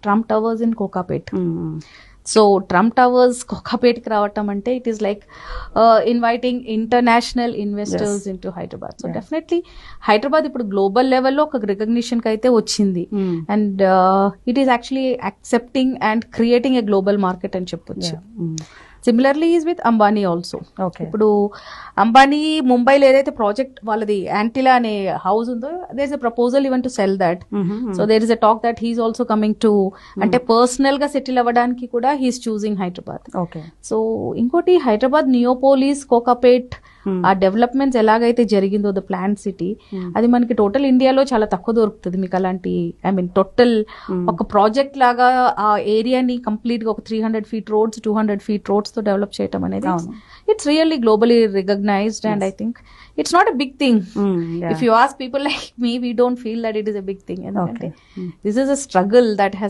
Trump Towers in Kokapet. So Trump towers కోకాపేట్కి రావటం అంటే it is like inviting international investors in to Hyderabad. So definitely Hyderabad ఇప్పుడు global లెవెల్లో ఒక రికగ్నిషన్కి అయితే వచ్చింది, and it is actually accepting and creating a global market అని చెప్పొచ్చు. Similarly is with Ambani also. ఇప్పుడు అంబానీ ముంబైలో ఏదైతే ప్రాజెక్ట్ వాళ్ళది యాంటిలా అనే హౌస్ ఉందో, there is a proposal even to sell that. So there is a talk that he's also coming to, అంటే personal గా సెటిల్ అవ్వడానికి కూడా హీఈస్ చూసింగ్ హైదరాబాద్. సో ఇంకోటి హైదరాబాద్ నియోపోలిస్, కోకాపేట్ ఆ డెవలప్మెంట్స్ ఎలాగైతే జరిగిందో ద ప్లాంట్ సిటీ, అది మనకి టోటల్ ఇండియాలో చాలా తక్కువ దొరుకుతుంది మీకు అలాంటి. ఐ మీన్ టోటల్ ఒక ప్రాజెక్ట్ లాగా ఆ ఏరియాని కంప్లీట్ గా ఒక 300 feet రోడ్స్ 200 feet రోడ్స్ తో డెవలప్ చేయడం అనేది it's really globally recognised, and I think it's not a big thing. If you ask people like me, we don't feel that it is a big thing. ఎందుకంటే this is a struggle that has